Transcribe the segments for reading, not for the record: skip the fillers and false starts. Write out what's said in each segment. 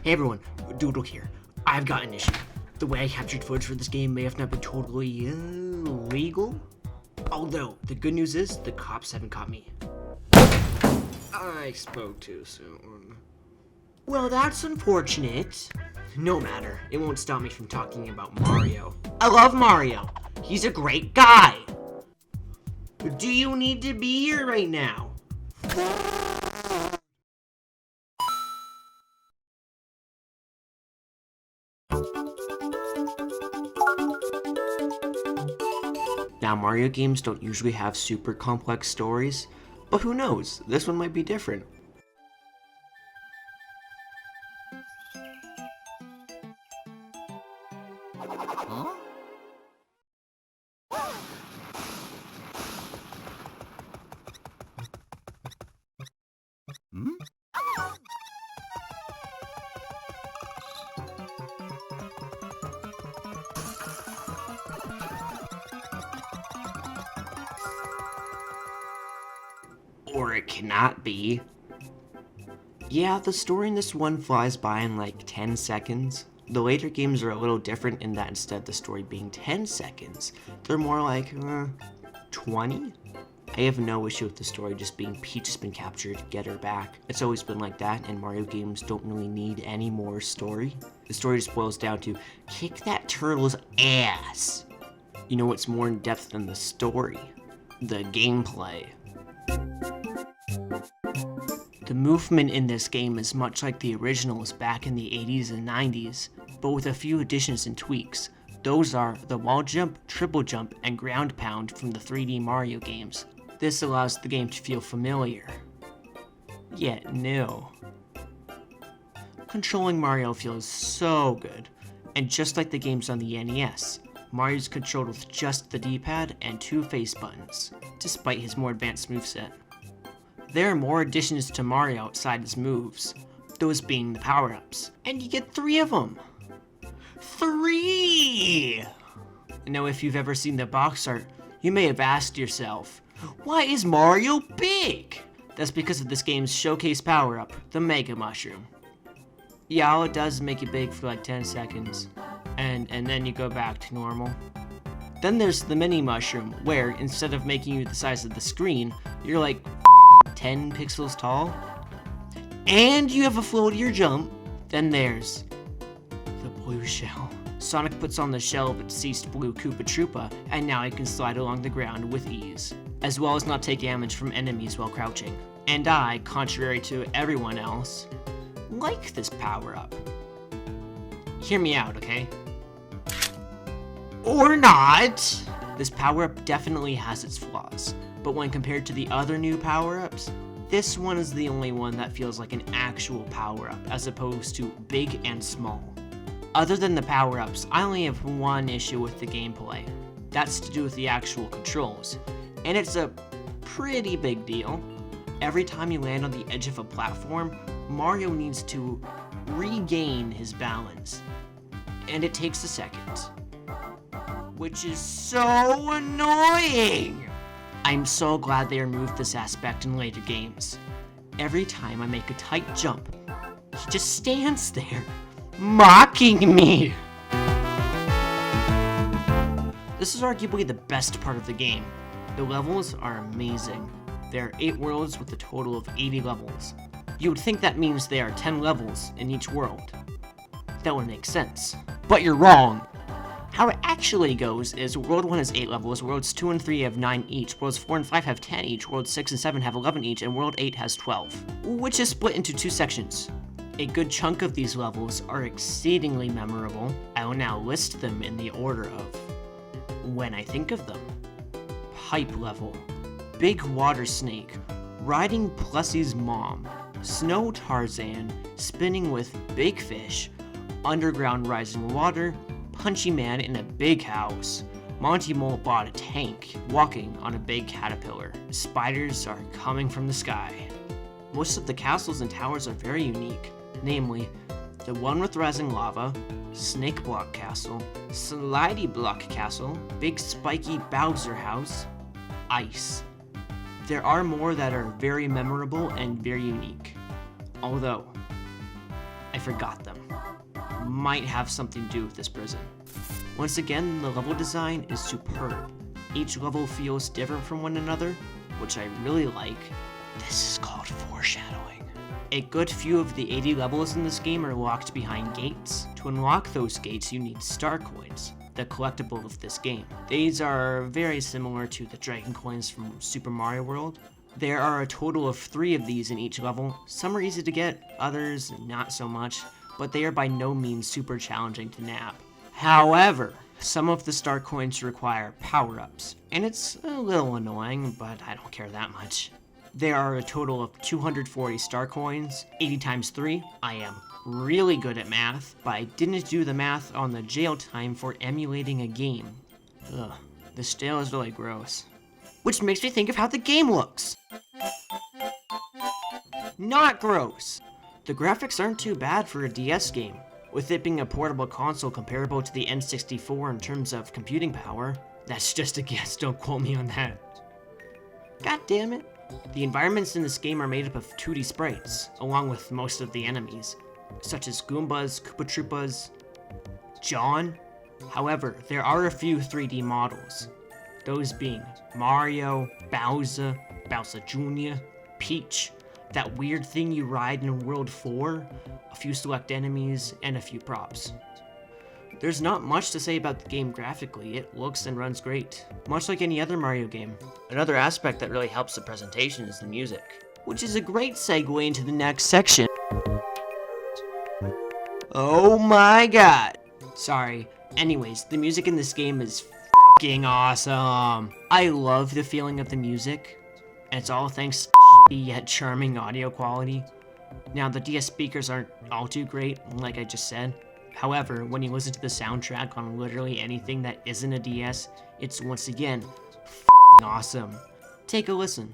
Hey everyone, Doodle here. I've got an issue. The way I captured footage for this game may have not been totally legal. Although, the good news is, the cops haven't caught me. I spoke too soon. Well, that's unfortunate. No matter, it won't stop me from talking about Mario. I love Mario. He's a great guy. Do you need to be here right now? Now, Mario games don't usually have super complex stories, but who knows, this one might be different. Huh? Hmm? Or it cannot be. Yeah, the story in this one flies by in like 10 seconds. The later games are a little different in that instead of the story being 10 seconds, they're more like 20? I have no issue with the story just being Peach has been captured, get her back. It's always been like that, and Mario games don't really need any more story. The story just boils down to, kick that turtle's ass. You know what's more in depth than the story? The gameplay. The movement in this game is much like the originals back in the 80s and 90s, but with a few additions and tweaks. Those are the wall jump, triple jump, and ground pound from the 3D Mario games. This allows the game to feel familiar, yet new. Controlling Mario feels so good, and just like the games on the NES, Mario's controlled with just the D-pad and 2 face buttons, despite his more advanced moveset. There are more additions to Mario outside his moves, those being the power-ups, and you get 3 of them. 3! Now if you've ever seen the box art, you may have asked yourself, why is Mario big? That's because of this game's showcase power-up, the Mega Mushroom. Yeah, all it does is make you big for like 10 seconds, and then you go back to normal. Then there's the Mini Mushroom, where instead of making you the size of the screen, you're like 10 pixels tall, and you have a floatier jump. Then there's the blue shell. Sonic puts on the shell of a deceased blue Koopa Troopa, and now he can slide along the ground with ease, as well as not take damage from enemies while crouching. And I, contrary to everyone else, like this power-up. Hear me out, okay? Or not! This power-up definitely has its flaws, but when compared to the other new power-ups, this one is the only one that feels like an actual power-up as opposed to big and small. Other than the power-ups, I only have one issue with the gameplay. That's to do with the actual controls, and it's a pretty big deal. Every time you land on the edge of a platform, Mario needs to regain his balance, and it takes a second, which is so annoying! I'm so glad they removed this aspect in later games. Every time I make a tight jump, he just stands there, mocking me! This is arguably the best part of the game. The levels are amazing. There are 8 worlds with a total of 80 levels. You would think that means there are 10 levels in each world. That would make sense. But you're wrong! How it actually goes is World 1 has 8 levels, Worlds 2 and 3 have 9 each, Worlds 4 and 5 have 10 each, Worlds 6 and 7 have 11 each, and World 8 has 12, which is split into 2 sections. A good chunk of these levels are exceedingly memorable. I will now list them in the order of when I think of them. Pipe level, Big Water Snake, Riding Plussie's Mom, Snow Tarzan, Spinning with Big Fish, Underground Rising Water, Punchy Man in a Big House, Monty Mole bought a tank, walking on a big caterpillar. Spiders are coming from the sky. Most of the castles and towers are very unique, namely, the one with rising lava, Snake Block Castle, Slidey Block Castle, Big Spiky Bowser House, Ice. There are more that are very memorable and very unique. Although, I forgot them. Might have something to do with this prison. Once again, the level design is superb. Each level feels different from one another, which I really like. This is called foreshadowing. A good few of the 80 levels in this game are locked behind gates. To unlock those gates, you need star coins, the collectible of this game. These are very similar to the dragon coins from Super Mario World. There are a total of 3 of these in each level. Some are easy to get, others not so much, but they are by no means super challenging to nab. However, some of the star coins require power-ups, and it's a little annoying, but I don't care that much. There are a total of 240 star coins, 80 times 3. I am really good at math, but I didn't do the math on the jail time for emulating a game. Ugh, this jail is really gross. Which makes me think of how the game looks. Not gross. The graphics aren't too bad for a DS game, with it being a portable console comparable to the N64 in terms of computing power. That's just a guess, don't quote me on that. God damn it. The environments in this game are made up of 2D sprites, along with most of the enemies, such as Goombas, Koopa Troopas, John. However, there are a few 3D models, those being Mario, Bowser, Bowser Jr., Peach, that weird thing you ride in World 4, a few select enemies, and a few props. There's not much to say about the game graphically. It looks and runs great, much like any other Mario game. Another aspect that really helps the presentation is the music, which is a great segue into the next section. Oh my god. Sorry. Anyways, the music in this game is fucking awesome. I love the feeling of the music, and it's all thanks to shitty yet charming audio quality. Now, the DS speakers aren't all too great, like I just said. However, when you listen to the soundtrack on literally anything that isn't a DS, it's once again f***ing awesome. Take a listen.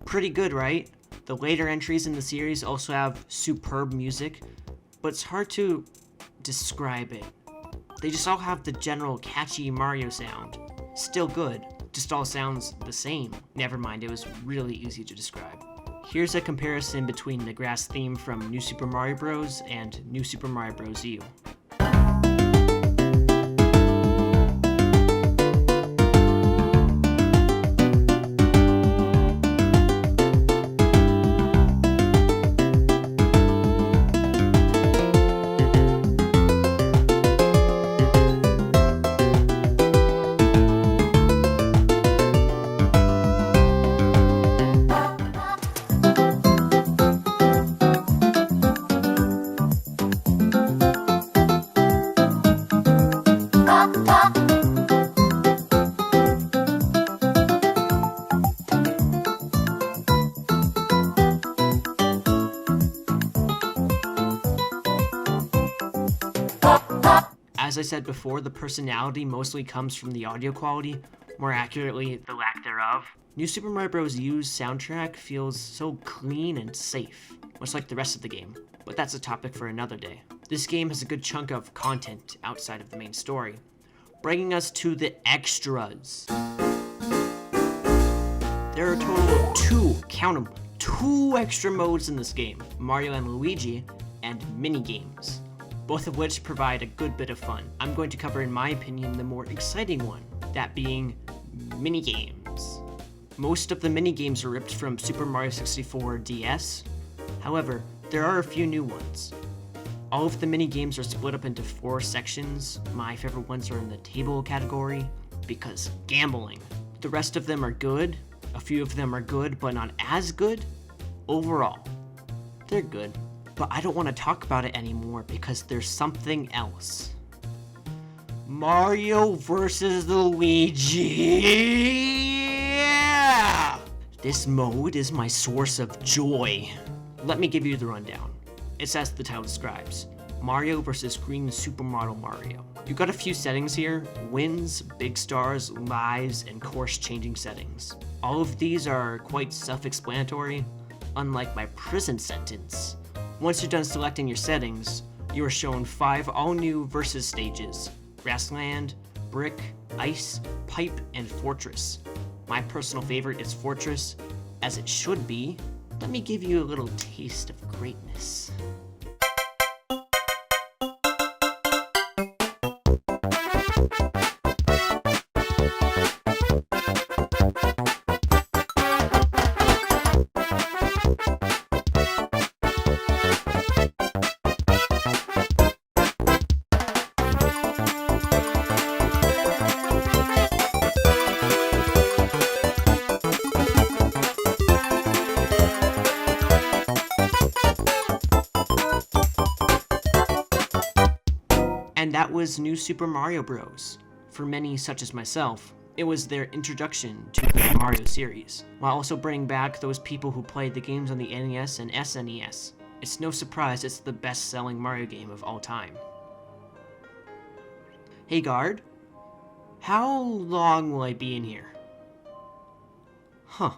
Pretty good, right? The later entries in the series also have superb music, but it's hard to describe it. They just all have the general catchy Mario sound. Still good, just all sounds the same. Never mind, it was really easy to describe. Here's a comparison between the grass theme from New Super Mario Bros. And New Super Mario Bros. U. As I said before, the personality mostly comes from the audio quality, more accurately, the lack thereof. New Super Mario Bros. U's soundtrack feels so clean and safe, much like the rest of the game, but that's a topic for another day. This game has a good chunk of content outside of the main story, bringing us to the extras. There are a total of 2, count them, 2 extra modes in this game, Mario and Luigi, and mini-games, both of which provide a good bit of fun. I'm going to cover, in my opinion, the more exciting one, that being mini-games. Most of the mini-games are ripped from Super Mario 64 DS. However, there are a few new ones. All of the mini-games are split up into 4 sections. My favorite ones are in the table category, because gambling. The rest of them are good. A few of them are good, but not as good. Overall, they're good. But I don't want to talk about it anymore because there's something else. Mario vs. Luigi! Yeah! This mode is my source of joy. Let me give you the rundown. It's as the title describes. Mario vs. Green Supermodel Mario. You got a few settings here: wins, big stars, lives, and course changing settings. All of these are quite self-explanatory, unlike my prison sentence. Once you're done selecting your settings, you are shown 5 all-new versus stages: Grassland, Brick, Ice, Pipe, and Fortress. My personal favorite is Fortress, as it should be. Let me give you a little taste of greatness. And that was New Super Mario Bros. For many, such as myself, it was their introduction to the Mario series, while also bringing back those people who played the games on the NES and SNES. It's no surprise it's the best-selling Mario game of all time. Hey guard, how long will I be in here? Huh.